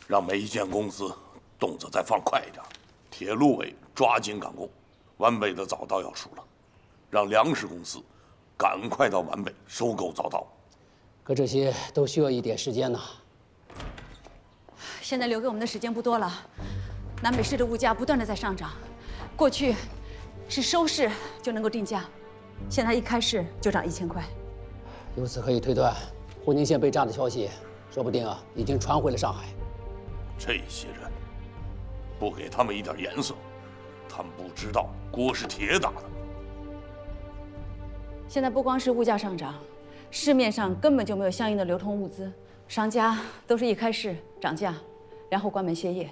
让每一间公司动作再放快一点，铁路委抓紧赶工，皖北的早稻要熟了，让粮食公司赶快到皖北收购早稻。可这些都需要一点时间呢。现在留给我们的时间不多了，南北市的物价不断的在上涨，过去是收市就能够定价，现在一开市就涨1000块。由此可以推断，沪宁线被炸的消息，说不定已经传回了上海。这些人不给他们一点颜色，他们不知道锅是铁打的。现在不光是物价上涨，市面上根本就没有相应的流通物资，商家都是一开市涨价，然后关门歇业。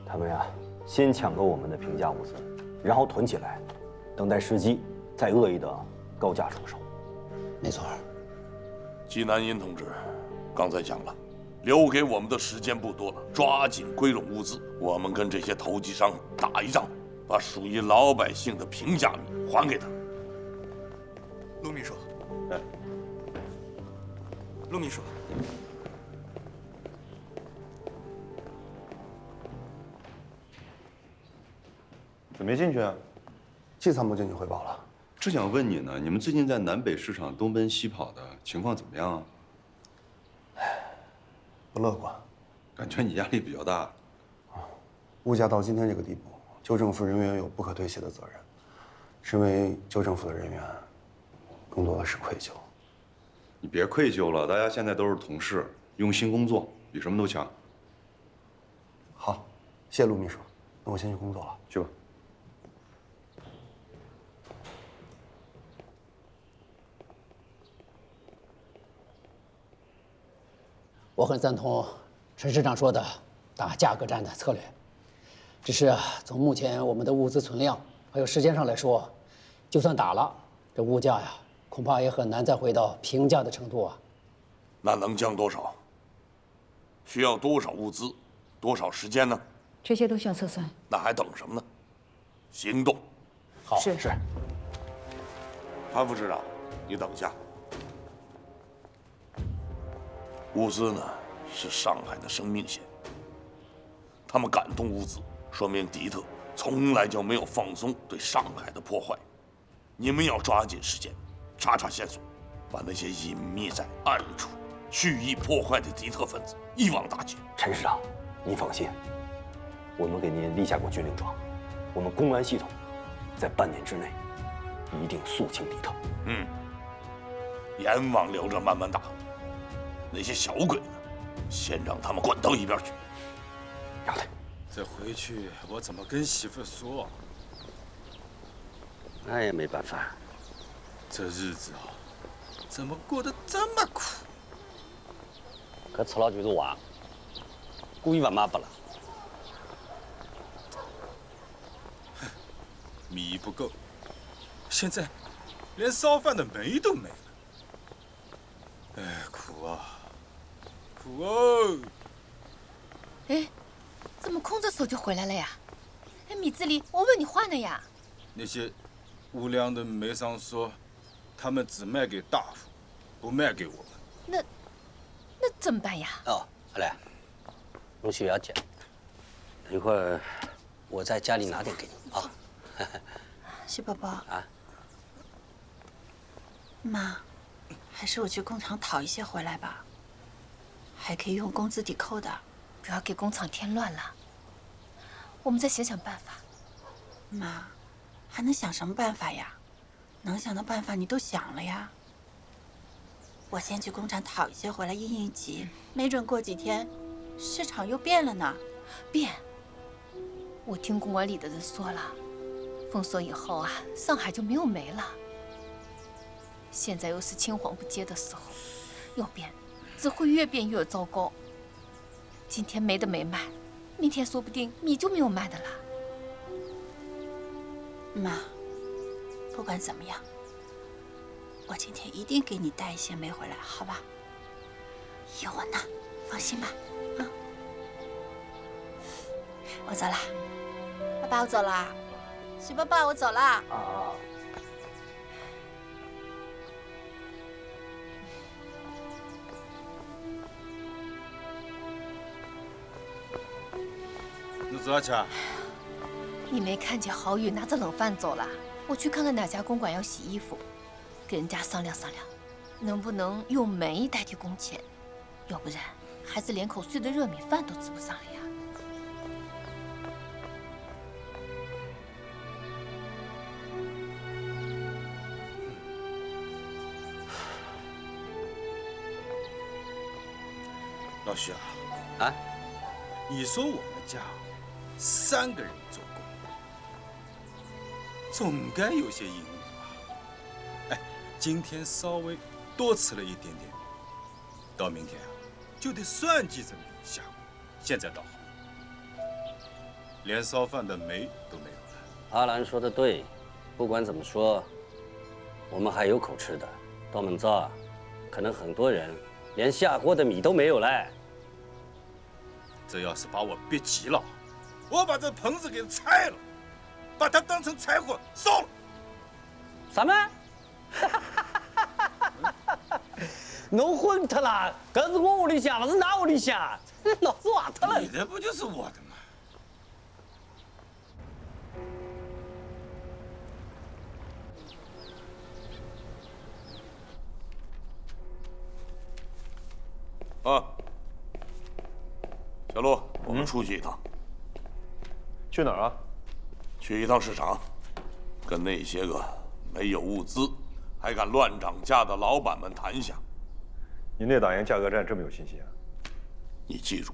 他们呀，先抢购我们的平价物资，然后囤起来，等待时机，再恶意的高价出售。没错。纪南音同志刚才讲了，留给我们的时间不多了，抓紧归拢物资，我们跟这些投机商打一仗，把属于老百姓的平价米还给他。陆秘书，陆秘书，准备进去啊？季参谋经理汇报了。正想问你呢，你们最近在南北市场东奔西跑的情况怎么样啊？不乐观，感觉你压力比较大。物价到今天这个地步，旧政府人员有不可推卸的责任。身为旧政府的人员，更多的是愧疚。你别愧疚了，大家现在都是同事，用心工作比什么都强。好，谢谢陆秘书，那我先去工作了。去吧。我很赞同陈市长说的打价格战的策略，只是从目前我们的物资存量还有时间上来说，就算打了，这物价呀，恐怕也很难再回到平价的程度啊。那能降多少？需要多少物资？多少时间呢？这些都需要测算。那还等什么呢？行动！好，是。潘副市长，你等一下。物资呢，是上海的生命线。他们赶动物资，说明敌特从来就没有放松对上海的破坏。你们要抓紧时间，查查线索，把那些隐秘在暗处、蓄意破坏的敌特分子一网打尽。陈市长，您放心，我们给您立下过军令状，我们公安系统在半年之内一定肃清敌特。阎王留着慢慢打。那些小鬼呢，先让他们滚到一边去。要得。这回去我怎么跟媳妇说？那也没办法。这日子啊，怎么过得这么苦？可吃了就是娃，故意把妈不了。米不够，现在连烧饭的煤都没了。哎，苦啊！苦哦！哎，怎么空着手就回来了呀？哎，米子里，我问你话呢呀。那些无良的煤商说，他们只卖给大夫，不卖给我们。那怎么办呀？哦，好嘞，陆续了解。等一会儿我在家里拿点给你啊。徐宝宝啊，妈，还是我去工厂讨一些回来吧，还可以用工资抵扣的。不要给工厂添乱了，我们再想想办法。妈，还能想什么办法呀？能想的办法你都想了呀。我先去工厂讨一些回来应应急，没准过几天市场又变了呢。变？我听公安里的人说了，封锁以后啊，上海就没有煤了。现在又是青黄不接的时候，要变只会越变越糟糕。今天煤的没卖，明天说不定米就没有卖的了。妈，不管怎么样，我今天一定给你带一些煤回来，好吧？有我呢，放心吧。啊，我走啦，爸爸，我走啦，许爸爸，我走啦。啊。子要吃？你没看见郝宇拿着冷饭走了？我去看看哪家公馆要洗衣服，跟人家商量商量，能不能用煤代替工钱？要不然孩子连口碎的热米饭都吃不上了呀。老徐啊，啊，你说我们家3个人做工，总该有些盈余吧？哎，今天稍微多吃了一点点，到明天啊就得算计着米下锅。现在倒好，连烧饭的煤都没有了。阿兰说的对，不管怎么说，我们还有口吃的。到明早啊，可能很多人连下锅的米都没有嘞。这要是把我逼急了，我把这棚子给拆了，把它当成柴火烧了。什么？弄混他了！这是我屋里下，不是哪屋里下？老子挖他了！你的不就是我的吗？啊，小陆，我们出去一趟。去哪儿啊？去一趟市场，跟那些个没有物资还敢乱涨价的老板们谈一下。您对打赢价格战这么有信心啊？你记住，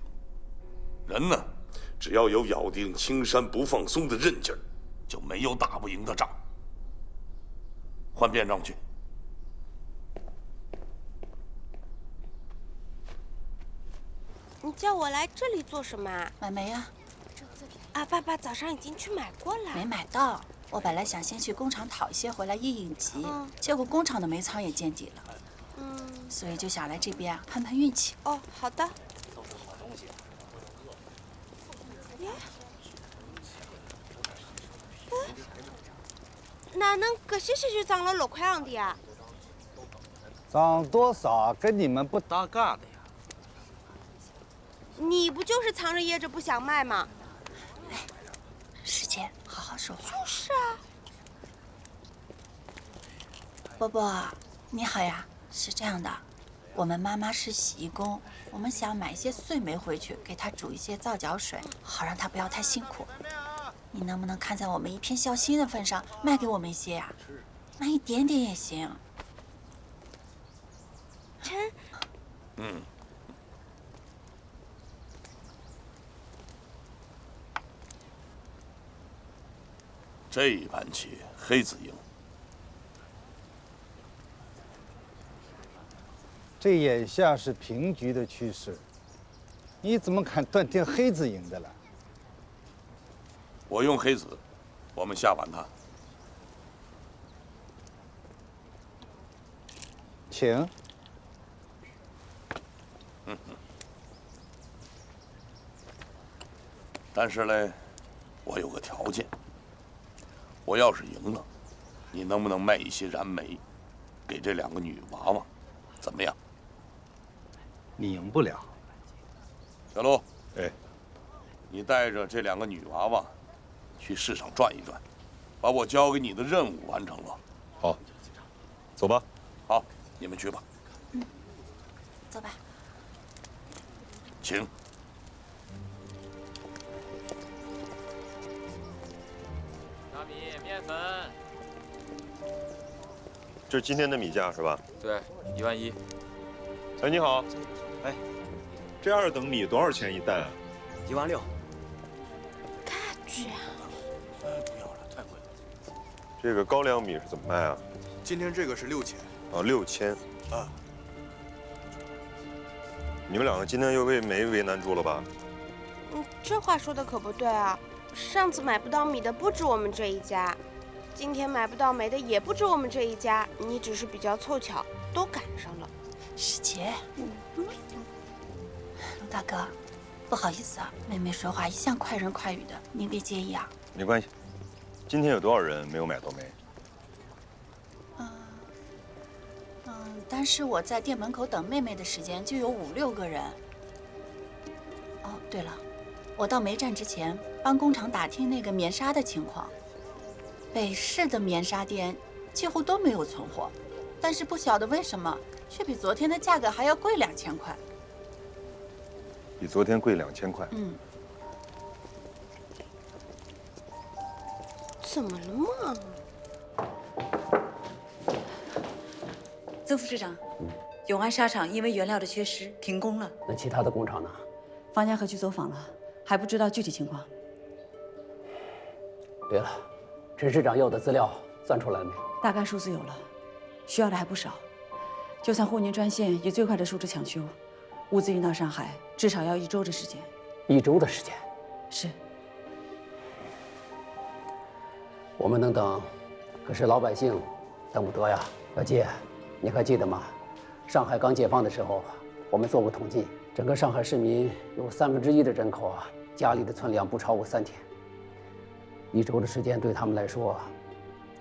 人呢，只要有咬定青山不放松的韧劲儿，就没有打不赢的仗。换便装去。你叫我来这里做什么啊？买煤啊！啊，爸爸早上已经去买过了。没买到，我本来想先去工厂讨一些回来应应急，结果工厂的煤仓也见底了。所以就想来这边啊碰碰运气。哦，好的。哪能这些就涨了6块洋钿啊？涨多少跟你们不搭嘎的呀。你不就是藏着掖着不想卖吗？哎，师姐，好好说话。就是啊。伯伯，你好呀。是这样的，我们妈妈是洗衣工，我们想买一些碎煤回去，给她煮一些皂角水，好让她不要太辛苦。你能不能看在我们一片孝心的份上，卖给我们一些呀？卖一点点也行。陈。这一盘棋黑子赢。这眼下是平局的趋势，你怎么敢断定黑子赢的了？我用黑子，我们下盘他。请。但是嘞，我有个条件，我要是赢了，你能不能卖一些燃煤，给这2个女娃娃，怎么样？你赢不了。小陆，哎，你带着这2个女娃娃去市场转一转，把我交给你的任务完成了。好，走吧。好，你们去吧。走吧。请。大米、面粉。这是今天的米价是吧？对，1万1。哎，你好。哎，这2等米多少钱一担啊？1万6。嘎去啊！不要了，太贵了。这个高粱米是怎么卖啊？今天这个是6000。哦，6000。啊。你们2个今天又为煤为难住了吧？这话说的可不对啊！上次买不到米的不止我们这一家，今天买不到煤的也不止我们这一家，你只是比较凑巧，都赶上了。师姐，陆大哥，不好意思啊，妹妹说话一向快人快语的，您别介意啊。没关系。今天有多少人没有买到煤？单是我在店门口等妹妹的时间就有5、6个人。哦，对了，我到煤站之前，帮工厂打听那个棉纱的情况。北市的棉纱店几乎都没有存货，但是不晓得为什么，却比昨天的价格还要贵2000块。比昨天贵2000块。嗯。怎么了嘛？曾副市长，永安纱厂因为原料的缺失停工了。那其他的工厂呢？方家河去走访了，还不知道具体情况。对了，陈市长要的资料算出来了没？大概数字有了，需要的还不少。就算沪宁专线以最快的速度抢修，物资运到上海至少要1周的时间。1周的时间？是。我们能等，可是老百姓等不得呀。小季，你还记得吗？上海刚解放的时候，我们做过统计，整个上海市民有1/3的人口啊，家里的存粮不超过3天。1周的时间对他们来说，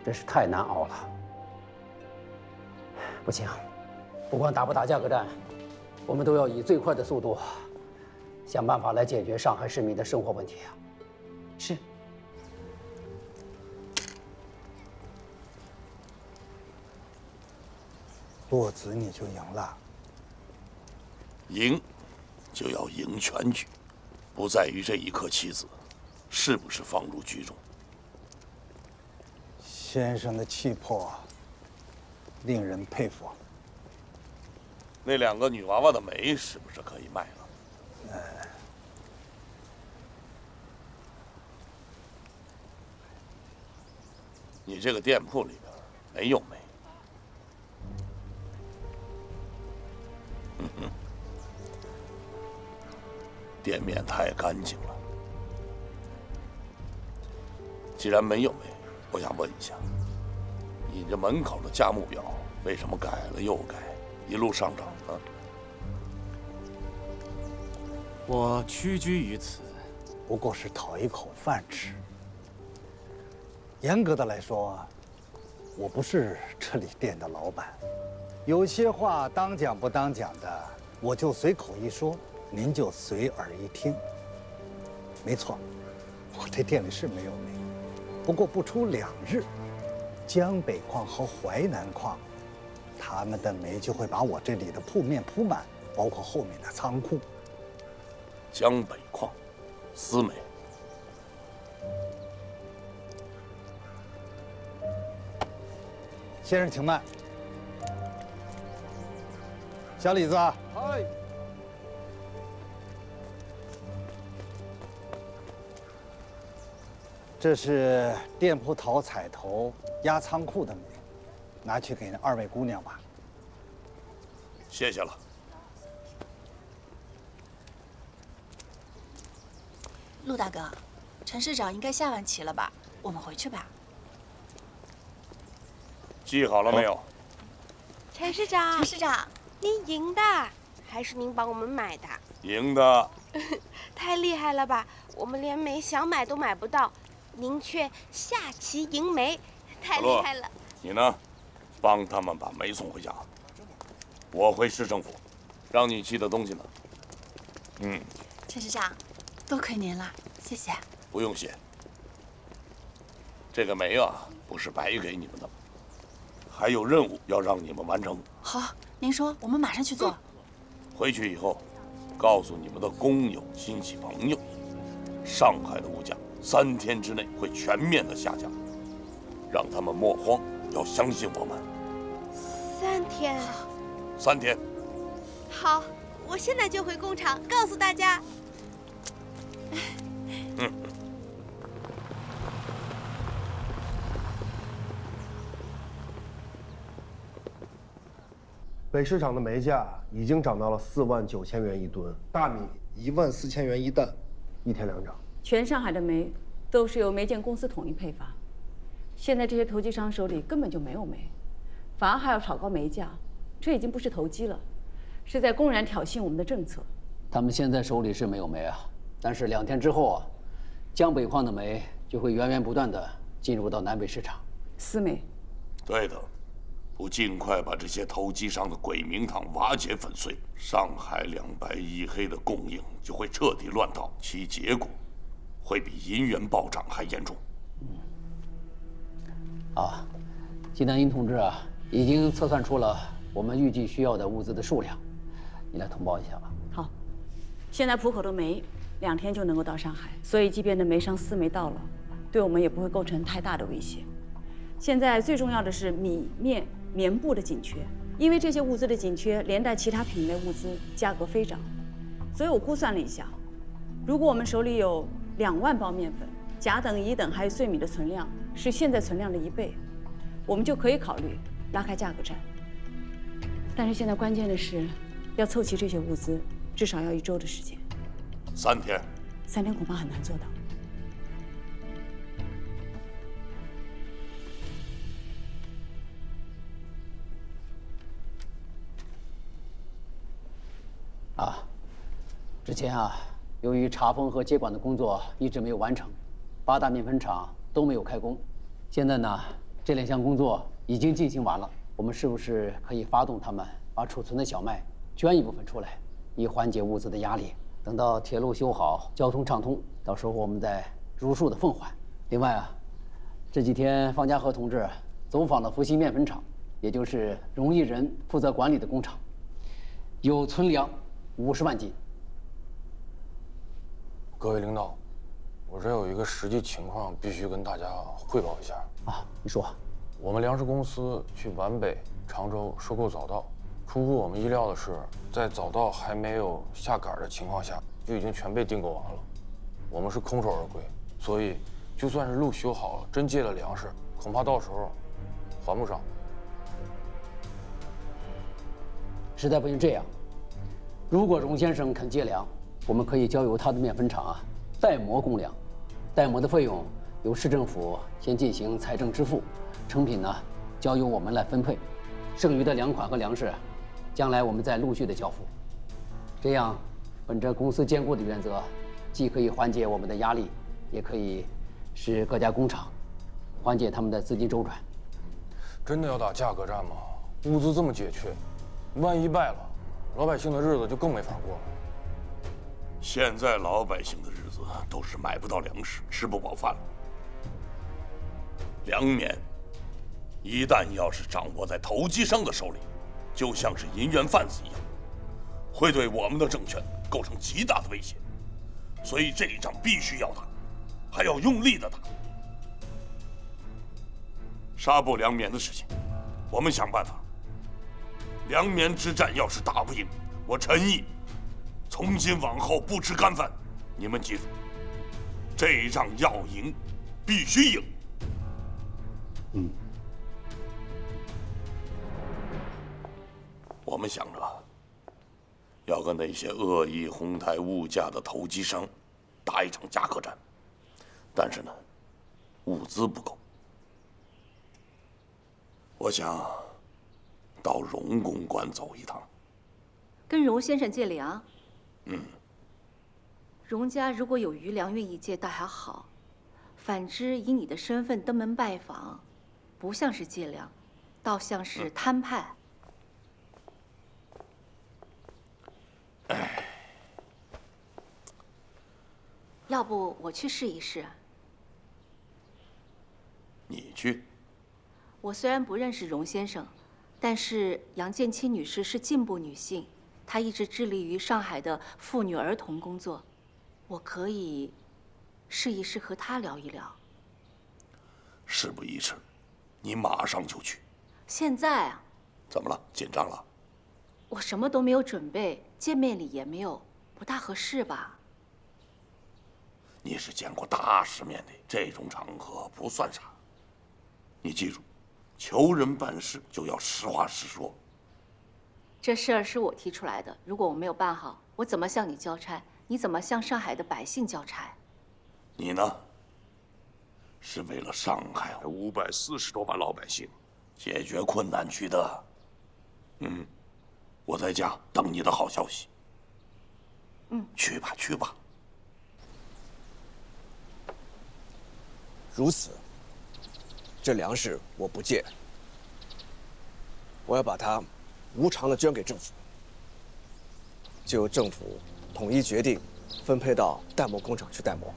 真是太难熬了。不行，不管打不打价格战，我们都要以最快的速度，想办法来解决上海市民的生活问题啊。是。洛子，你就赢了。赢，就要赢全局，不在于这一颗棋子是不是放入局中。先生的气魄令人佩服。那2个女娃娃的煤是不是可以卖了？你这个店铺里边没有煤。店面太干净了。既然没有煤，我想问一下，你这门口的价目表为什么改了又改，一路上涨呢？我屈居于此，不过是讨一口饭吃。严格的来说，我不是这里店的老板，有些话当讲不当讲的，我就随口一说，您就随耳一听。没错，我这店里是没有煤，不过不出2日，江北矿和淮南矿，他们的煤就会把我这里的铺面铺满，包括后面的仓库。江北矿，丝煤。先生，请慢。小李子，嗨。这是店铺头彩头压仓库的煤，拿去给那2位姑娘吧。谢谢了。陆大哥，陈市长应该下完棋了吧？我们回去吧。记好了没有？陈市长，陈市长，您赢的，还是您帮我们买的？赢的。太厉害了吧！我们连煤想买都买不到，您却下棋赢煤，太厉害了。你呢，帮他们把煤送回家。我回市政府，让你寄的东西呢。陈市长，多亏您了，谢谢。不用谢。这个煤啊，不是白给你们的，还有任务要让你们完成。好，您说，我们马上去做。回去以后，告诉你们的工友、亲戚、朋友，上海的物价3天之内会全面的下降，让他们莫慌，要相信我们。3天。3天。好，我现在就回工厂告诉大家。北市场的煤价已经涨到了49000元1吨，大米14000元1担，1天2涨。全上海的煤都是由煤建公司统一配发，现在这些投机商手里根本就没有煤，反而还要炒高煤价，这已经不是投机了，是在公然挑衅我们的政策。他们现在手里是没有煤啊，但是2天之后啊，江北矿的煤就会源源不断的进入到南北市场。丝煤。对的，不尽快把这些投机商的鬼名堂瓦解粉碎，上海两白一黑的供应就会彻底乱套，其结果会比银元暴涨还严重。啊，金南英同志啊，已经测算出了我们预计需要的物资的数量，你来通报一下吧。好，现在浦口的煤2天就能够到上海，所以即便那煤商4煤到了，对我们也不会构成太大的威胁。现在最重要的是米面棉布的紧缺，因为这些物资的紧缺，连带其他品类物资价格飞涨，所以我估算了一下，如果我们手里有2万包面粉，甲等、乙等还有碎米的存量是现在存量的1倍，我们就可以考虑拉开价格战。但是现在关键的是，要凑齐这些物资，至少要1周的时间。3天？3天恐怕很难做到。啊，之前啊，由于查封和接管的工作一直没有完成，8大面粉厂都没有开工。现在呢，这2项工作已经进行完了，我们是不是可以发动他们把储存的小麦捐一部分出来，以缓解物资的压力？等到铁路修好，交通畅通，到时候我们再如数的奉还。另外啊，这几天方家和同志走访了伏羲面粉厂，也就是荣毅仁负责管理的工厂，有存粮50万斤。各位领导，我这有一个实际情况必须跟大家汇报一下。啊，你说。我们粮食公司去皖北、常州收购早稻，出乎我们意料的是，在早稻还没有下杆的情况下，就已经全被订购完了。我们是空手而归，所以就算是路修好了，真借了粮食，恐怕到时候还不上。实在不行这样，如果荣先生肯借粮，我们可以交由他的面粉厂啊代磨供粮，代磨的费用由市政府先进行财政支付，成品呢交由我们来分配，剩余的粮款和粮食，将来我们再陆续的交付。这样，本着公私兼顾的原则，既可以缓解我们的压力，也可以使各家工厂缓解他们的资金周转。真的要打价格战吗？物资这么拮缺，万一败了，老百姓的日子就更没法过了。现在老百姓的日子都是买不到粮食，吃不饱饭了。粮棉一旦要是掌握在投机商的手里，就像是银元贩子一样，会对我们的政权构成极大的威胁。所以这一仗必须要打，还要用力的打。纱布粮棉的事情，我们想办法。粮棉之战要是打不赢，我陈毅从今往后不吃干饭。你们记住，这一仗要赢，必须赢。我们想着要跟那些恶意哄抬物价的投机商打一场价格战，但是呢，物资不够。我想到荣公馆走一趟。跟荣先生借粮？嗯。荣家如果有余粮愿意借，倒还好；反之，以你的身份登门拜访，不像是借粮，倒像是摊派。要不我去试一试？你去？我虽然不认识荣先生，但是杨建清女士是进步女性，她一直致力于上海的妇女儿童工作，我可以试一试和她聊一聊。事不宜迟，你马上就去。现在啊？怎么了？紧张了？我什么都没有准备，见面礼也没有，不大合适吧？你是见过大世面的，这种场合不算啥。你记住，求人办事就要实话实说。这事儿是我提出来的，如果我没有办好，我怎么向你交差？你怎么向上海的百姓交差？你呢？是为了上海540多万老百姓解决困难去的。我在家等你的好消息。去吧，去吧。如此，这粮食我不借。我要把它无偿的捐给政府，就由政府统一决定分配到弹模工厂去弹模。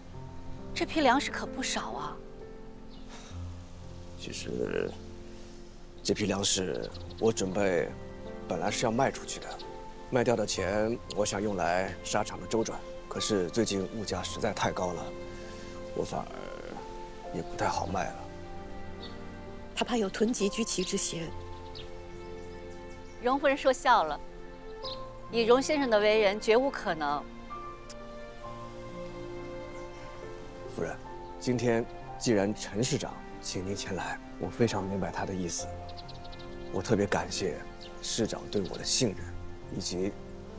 这批粮食可不少啊。其实，这批粮食我准备本来是要卖出去的，卖掉的钱我想用来沙场的周转。可是最近物价实在太高了，我反而也不太好卖了。他怕有囤积居奇之嫌。荣夫人说笑了，以荣先生的为人，绝无可能。夫人，今天既然陈市长请您前来，我非常明白他的意思。我特别感谢市长对我的信任，以及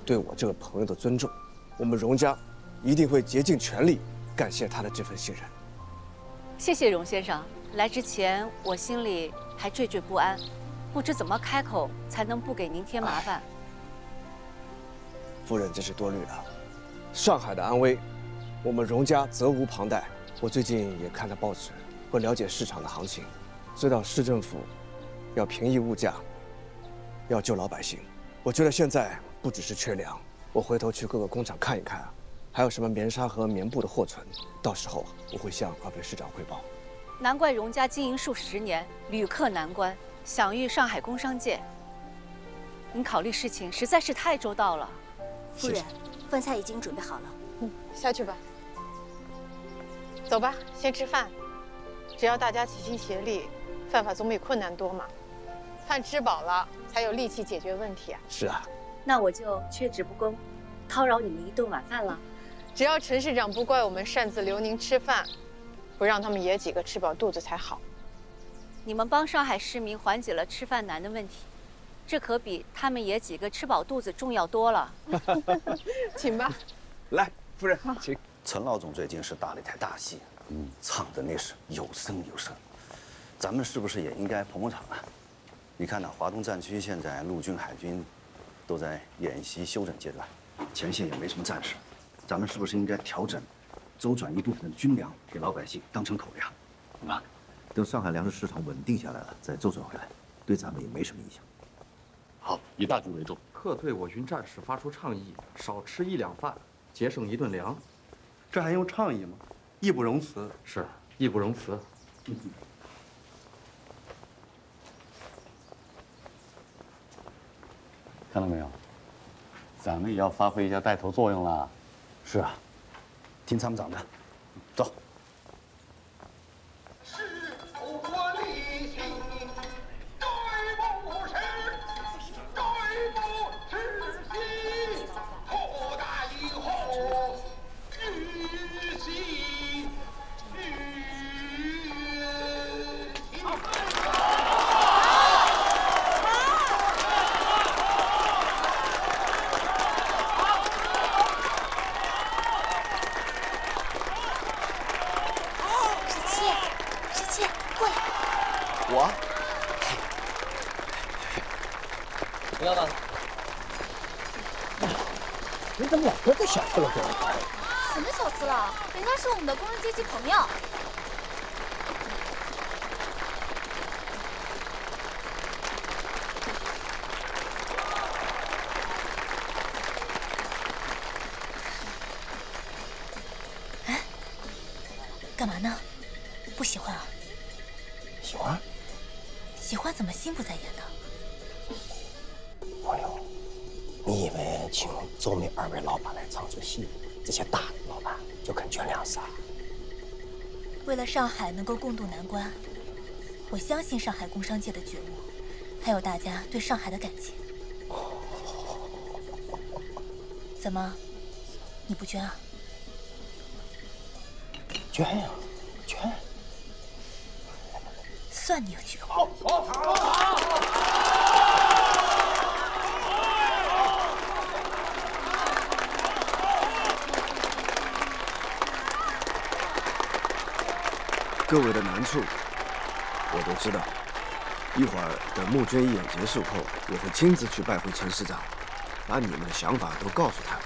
对我这个朋友的尊重。我们荣家一定会竭尽全力感谢他的这份信任。谢谢荣先生。来之前，我心里还惴惴不安，不知怎么开口才能不给您添麻烦。夫人真是多虑了。上海的安危，我们荣家责无旁贷。我最近也看了报纸，和了解市场的行情，知道市政府要平抑物价，要救老百姓。我觉得现在不只是缺粮，我回头去各个工厂看一看啊，还有什么棉纱和棉布的货存，到时候我会向二位市长汇报。难怪荣家经营数十年，屡克难关，享誉上海工商界。您考虑事情实在是太周到了。夫人，饭菜已经准备好了。下去吧。走吧，先吃饭。只要大家齐心协力，办法总比困难多嘛。饭吃饱了，才有力气解决问题啊。是啊。那我就缺职不公，叨扰你们一顿晚饭了。只要陈市长不怪我们擅自留您吃饭，不让他们爷几个吃饱肚子才好。你们帮上海市民缓解了吃饭难的问题，这可比他们爷几个吃饱肚子重要多了。请吧。来，夫人，请。陈老总最近是打了一台大戏，唱的那是有声有声。咱们是不是也应该捧捧场啊？你看呐，华东战区现在陆军、海军都在演习休整阶段，前线也没什么战事，咱们是不是应该调整？周转一部分军粮给老百姓当成口粮，对吧？等上海粮食市场稳定下来了，再周转回来，对咱们也没什么影响。好，以大局为重。特对我军战士发出倡议，少吃1两饭，节省1顿粮。这还用倡议吗？义不容辞。是，义不容辞。看到没有？咱们也要发挥一下带头作用了。是啊。听参谋长的，走。不要了。你怎么老跟这小刺了鬼？什么小刺了？人家是我们的工人阶级朋友。哎，干嘛呢？不喜欢啊？喜欢？喜欢怎么心不在焉呢？朋友，你以为请周美2位老板来唱出戏，这些大老板就肯捐粮食啊？为了上海能够共度难关，我相信上海工商界的觉悟，还有大家对上海的感情。怎么，你不捐啊？捐呀，捐！算你有觉悟。各位的难处，我都知道。一会儿等募捐义演结束后，我会亲自去拜会陈市长，把你们的想法都告诉他。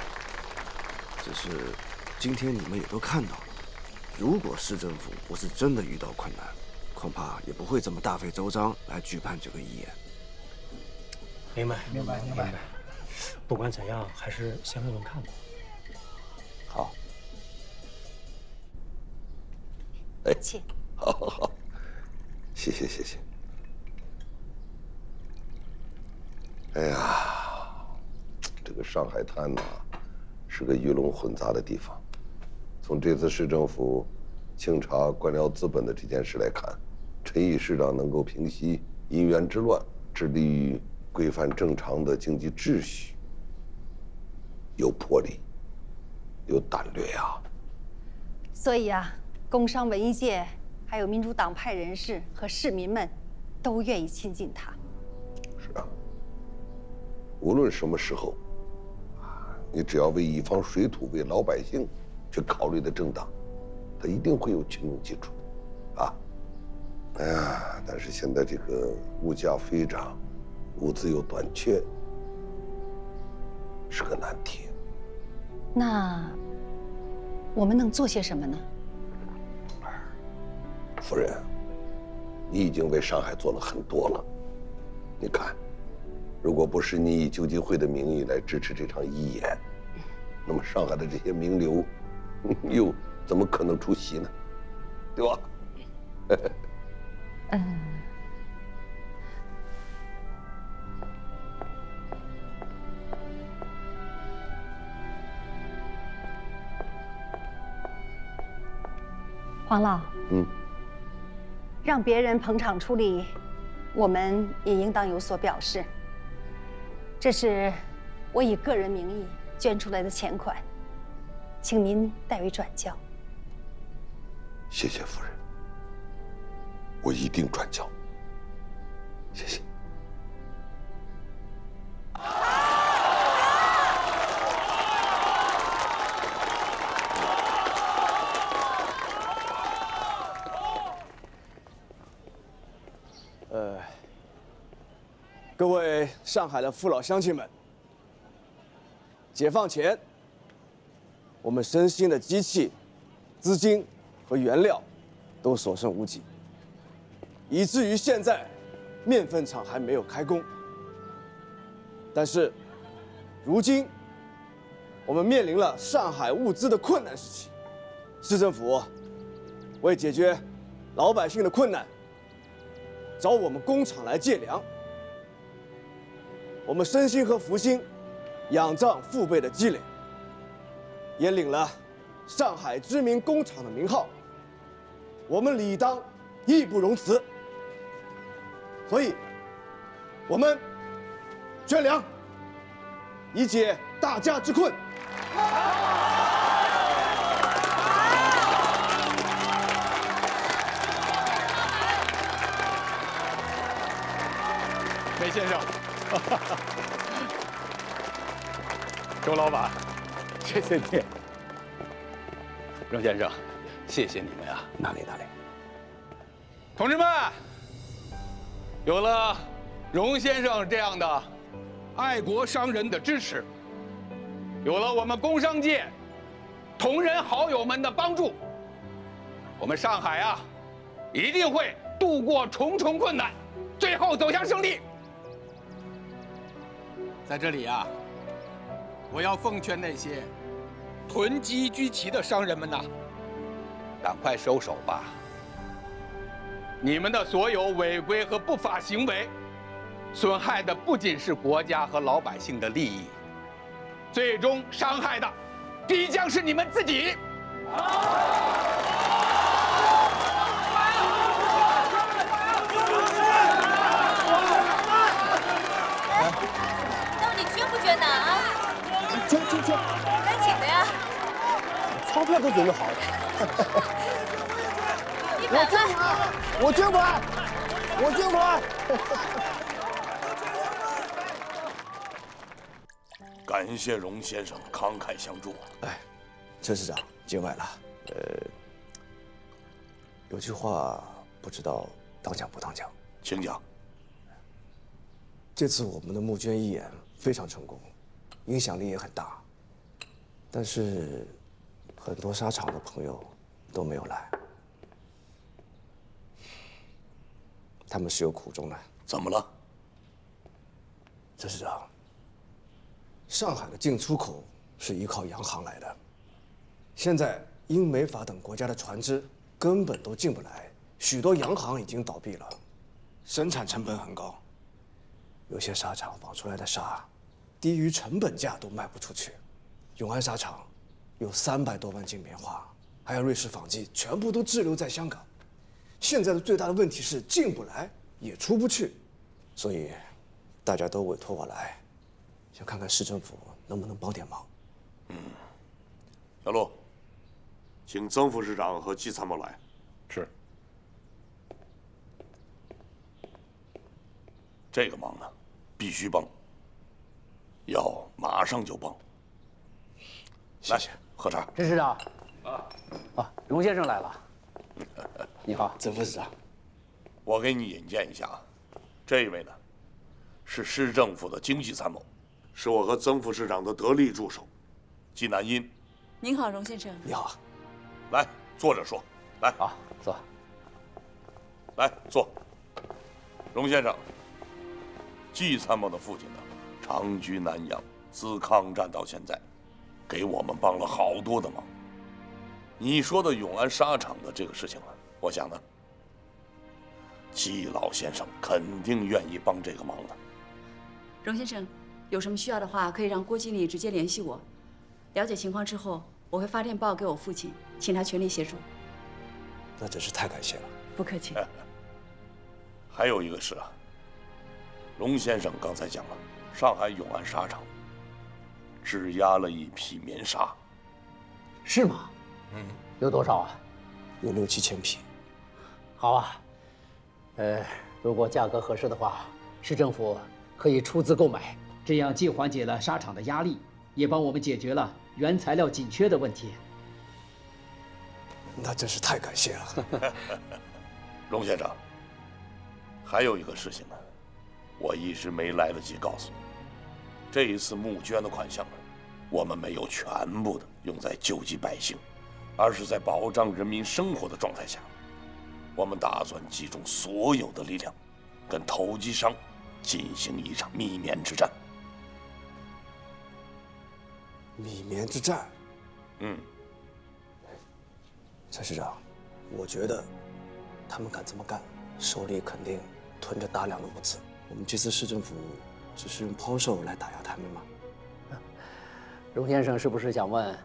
只是今天你们也都看到了，如果市政府不是真的遇到困难，恐怕也不会这么大费周章来举办这个义演。明白，明白，明白。不管怎样，还是先问问看吧。好。哎，请。好好好，谢谢谢谢。哎呀，这个上海滩呐，是个鱼龙混杂的地方。从这次市政府清查官僚资本的这件事来看，陈毅市长能够平息银元之乱，致力于规范正常的经济秩序，有魄力，有胆略呀。所以啊，工商文艺界还有民主党派人士和市民们，都愿意亲近他。是啊，无论什么时候，你只要为一方水土、为老百姓去考虑的正当，他一定会有群众基础，啊。哎呀，但是现在这个物价飞涨，物资又短缺，是个难题。那我们能做些什么呢？夫人，你已经为上海做了很多了。你看，如果不是你以救济会的名义来支持这场义演，那么上海的这些名流，又怎么可能出席呢？对吧？黄老，让别人捧场出力，我们也应当有所表示。这是我以个人名义捐出来的钱款，请您代为转交。谢谢夫人，我一定转交。谢谢。各位上海的父老乡亲们，解放前，我们身心的机器、资金和原料都所剩无几，以至于现在面粉厂还没有开工。但是，如今我们面临了上海物资的困难时期，市政府为解决老百姓的困难，找我们工厂来借粮。我们身心和福星仰仗父辈的积累，也领了上海知名工厂的名号，我们理当义不容辞。所以，我们捐粮，以解大家之困。梅先生。周老板，谢谢你。荣先生，谢谢你们呀！哪里？同志们，有了荣先生这样的爱国商人的支持，有了我们工商界同仁好友们的帮助，我们上海啊，一定会度过重重困难，最后走向胜利。在这里啊，我要奉劝那些囤积居奇的商人们呐，赶快收手吧！你们的所有违规和不法行为，损害的不仅是国家和老百姓的利益，最终伤害的必将是你们自己。捐的啊！捐！该请的呀！钞票都准备好了。我捐款！感谢荣先生慷慨相助。哎，陈市长见外了。有句话不知道当讲不当讲，请讲。这次我们的募捐义演非常成功，影响力也很大，但是很多沙场的朋友都没有来，他们是有苦衷的。怎么了？陈市长，上海的进出口是依靠洋行来的，现在英美法等国家的船只根本都进不来，许多洋行已经倒闭了，生产成本很高，有些纱厂纺出来的纱低于成本价都卖不出去。永安纱厂有300多万斤棉花，还有瑞士纺机，全部都滞留在香港。现在的最大的问题是进不来，也出不去，所以大家都委托我来，想看看市政府能不能帮点忙。小陆，请曾副市长和季参谋来。是。这个忙呢，必须帮，要马上就帮。谢谢，喝茶。陈市长。荣先生来了。你好，曾副市长。我给你引荐一下啊，这位呢，是市政府的经济参谋，是我和曾副市长的得力助手，季南音。您好，荣先生。你好。来，坐着说。来，好，坐。来，坐。荣先生，季参谋的父亲呢，长居南洋，自抗战到现在，给我们帮了好多的忙。你说的永安纱厂的这个事情啊，我想呢，季老先生肯定愿意帮这个忙的。荣先生，有什么需要的话，可以让郭经理直接联系我。了解情况之后，我会发电报给我父亲，请他全力协助。那真是太感谢了。不客气。还有一个事啊，荣先生刚才讲了，上海永安纱厂质押了一批棉纱。是吗？有多少啊？有6、7千匹。好啊，如果价格合适的话，市政府可以出资购买，这样既缓解了纱厂的压力，也帮我们解决了原材料紧缺的问题。那真是太感谢了。荣先生，还有一个事情呢，我一直没来得及告诉你。这一次募捐的款项呢，我们没有全部的用在救济百姓，而是在保障人民生活的状态下，我们打算集中所有的力量，跟投机商进行一场密棉之战。密棉之战？陈市长，我觉得他们敢这么干，手里肯定囤着大量的物资。我们这次市政府只是用抛售来打压他们吗？荣先生是不是想问，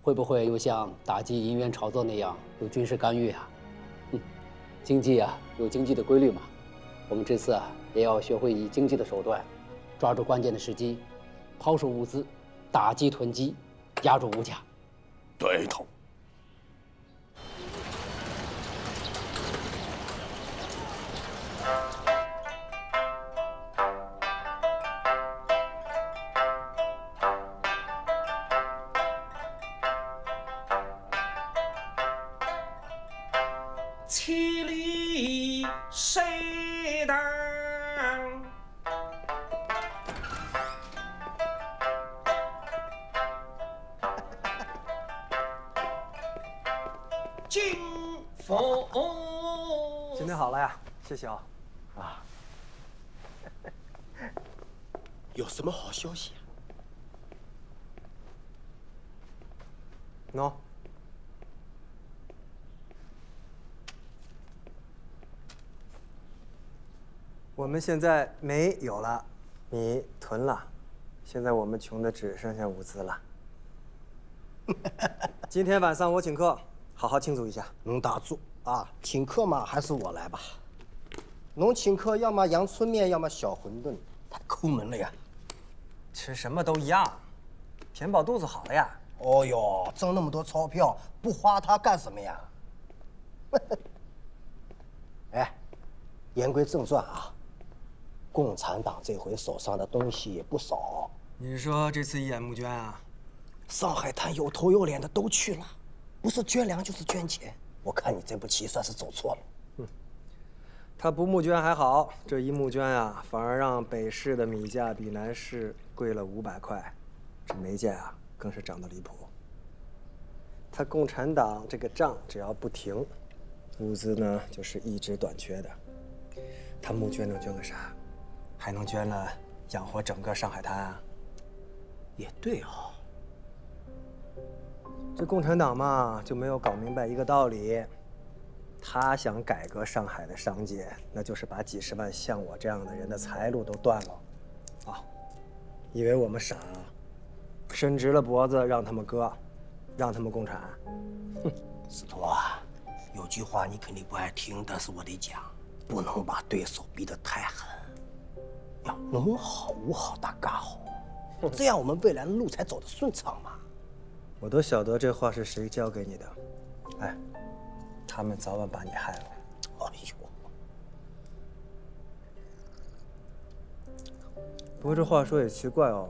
会不会又像打击银元炒作那样有军事干预啊？经济啊，有经济的规律嘛。我们这次啊，也要学会以经济的手段，抓住关键的时机，抛售物资，打击囤积，压住物价。对头。千里谁当？金凤。今天好了呀，谢谢啊。有什么好消息啊？喏。我们现在煤有了，米囤了，现在我们穷的只剩下物资了。今天晚上我请客，好好庆祝一下。农大柱啊，请客嘛，还是我来吧。农请客，要么阳春面，要么小馄饨，太抠门了呀。吃什么都一样，填饱肚子好了呀。哦哟，挣那么多钞票，不花它干什么呀？哎，言归正传啊。共产党这回手上的东西也不少。你是说这次义演募捐啊？上海滩有头有脸的都去了，不是捐粮就是捐钱。我看你这步棋算是走错了。他不募捐还好，这一募捐啊，反而让北市的米价比南市贵了500块，这煤价啊更是涨得离谱。他共产党这个仗只要不停，物资呢就是一直短缺的。他募捐能捐个啥？还能捐了养活整个上海滩啊？也对啊。这共产党嘛，就没有搞明白一个道理。他想改革上海的商界，那就是把几十万像我这样的人的财路都断了。啊，以为我们傻啊？伸直了脖子让他们割，让他们共产。哼，司徒啊，有句话你肯定不爱听，但是我得讲，不能把对手逼得太狠，要弄好捂好大家好，这样我们未来的路才走得顺畅嘛。我都晓得这话是谁教给你的。哎，他们早晚把你害了。哎呦！不过这话说也奇怪哦。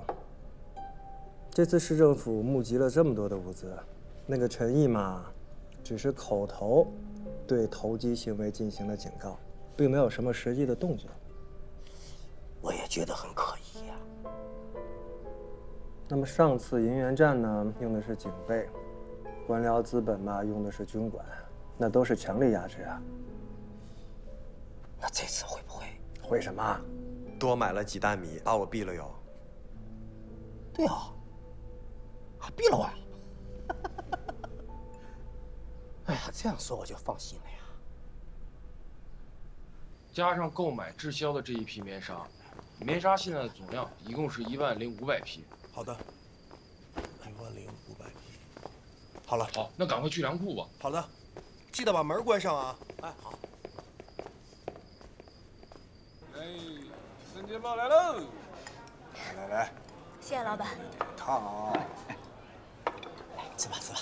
这次市政府募集了这么多的物资，那个陈毅嘛，只是口头对投机行为进行了警告，并没有什么实际的动作。我也觉得很可疑呀。那么上次银元站呢，用的是警备，官僚资本嘛，用的是军管，那都是强力压制啊。那这次会不会？会什么？多买了几担米，把我毙了哟。对啊，还毙了我。哎呀，这样说我就放心了呀。加上购买滞销的这一批棉纱，棉纱现在的总量一共是10500匹。好的，10500匹。好了，好，那赶快去粮库吧。好的，记得把门关上啊。哎，好。哎，孙金豹来喽！来，谢谢老板。烫。来，吃吧吃吧。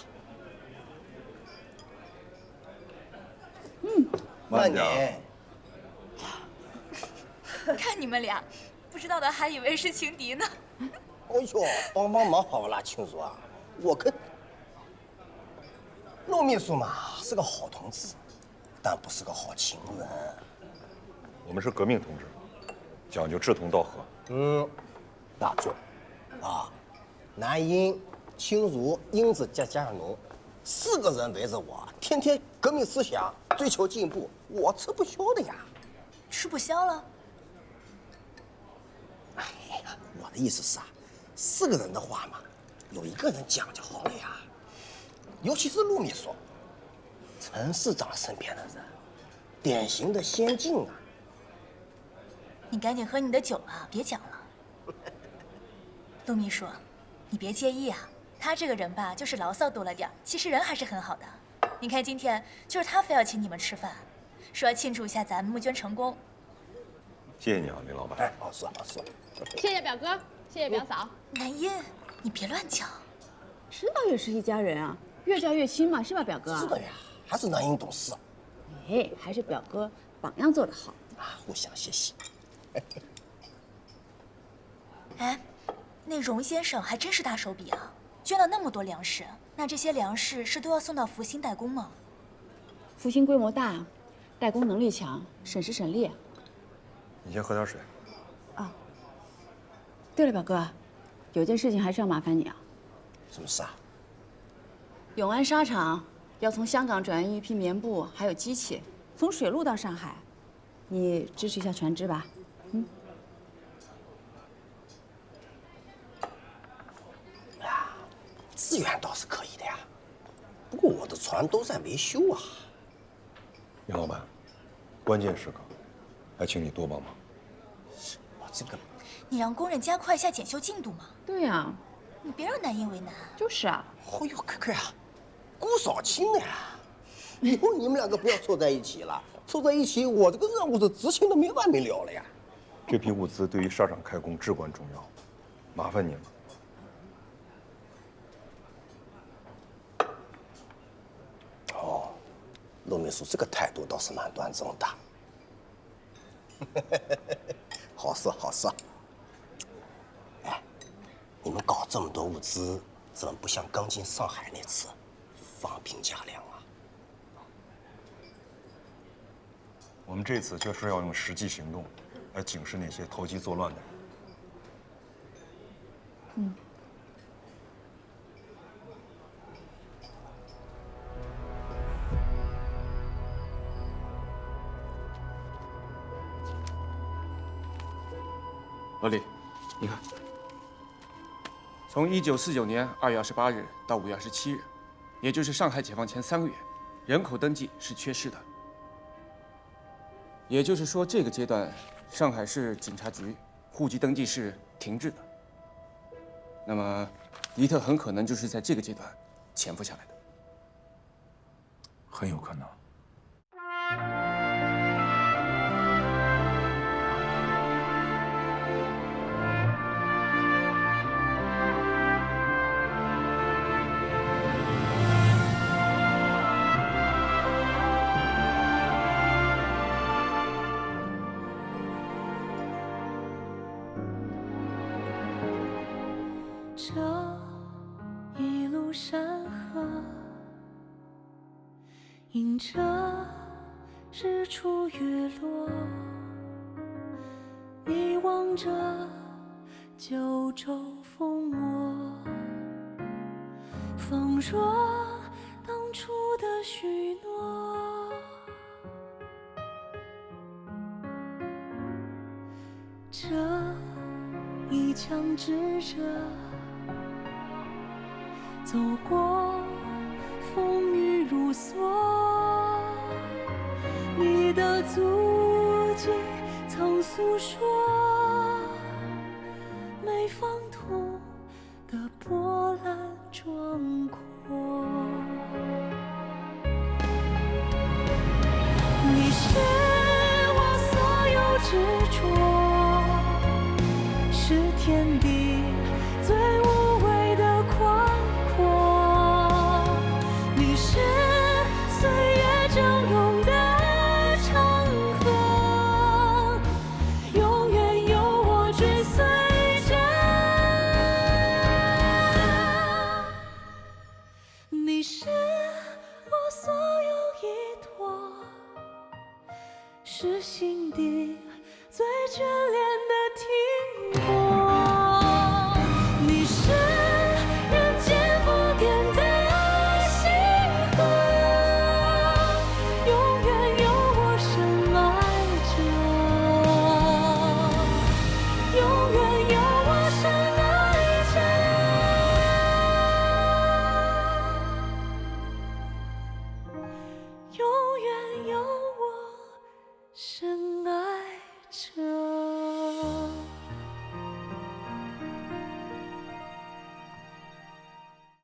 慢点。看你们俩，不知道的还以为是情敌呢。哎呦，帮忙好不啦，庆叔啊！我可陆秘书嘛是个好同志，但不是个好情人。我们是革命同志，讲究志同道合。大作啊，南英、庆如、英子加上侬，4个人围着我，天天革命思想，追求进步，我吃不消的呀。吃不消了？哎呀，我的意思是啊，4个人的话嘛，有1个人讲就好了呀。尤其是陆秘书，陈市长身边的人，典型的先进啊。你赶紧喝你的酒了，别讲了。陆秘书，你别介意啊，他这个人吧，就是牢骚多了点，其实人还是很好的。你看今天就是他非要请你们吃饭，说要庆祝一下咱们募捐成功。谢谢你啊，林老板。哎，好说。谢谢表哥，谢谢表嫂。南音，你别乱讲。迟早也是一家人啊，越叫越亲嘛，是吧，表哥？是的呀，还是南英懂事。哎，还是表哥榜样做得好啊，互相谢谢。哎，那荣先生还真是大手笔啊，捐了那么多粮食。那这些粮食是都要送到福兴代工吗？福兴规模大，代工能力强，省时省力。你先喝点水。啊。对了，表哥，有件事情还是要麻烦你啊。什么事啊？永安纱厂要从香港转运一批棉布，还有机器，从水路到上海，你支持一下船只吧。支援倒是可以的呀，不过我的船都在维修啊。林老板，关键时刻，还请你多帮忙。我这个，你让工人加快一下检修进度嘛。对呀，你别让南英为难。就是啊。哎呦，可呀，顾少卿的呀，以后你们2个不要凑在一起了，凑在一起，我这个任务是执行的没完没了了呀。这批物资对于纱厂开工至关重要，麻烦您了。哦，陆秘书这个态度倒是蛮端正的。好事。哎，你们搞这么多物资，怎么不像刚进上海那次，放平价量啊？我们这次就是要用实际行动来警示那些投机作乱的人。老李，你看，从1949年2月28日到5月27日，也就是上海解放前3个月，人口登记是缺失的。也就是说，这个阶段，上海市警察局户籍登记是停滞的。那么，迪特很可能就是在这个阶段潜伏下来的。很有可能。这一路山河，迎着日出月落，你望着九州烽火，仿若当初的许诺。这一腔炙热，走过风雨如梭，你的足迹曾诉说每方土的波澜壮阔。你是我所有执着，是天地最无畏的宽阔，你是岁月峥嵘的长河，永远有我追随着。你是我所有依托，是心底最眷恋的停泊。你是人间不变的星河，永远有我深爱着，永远有我深爱着，永远有我深爱着。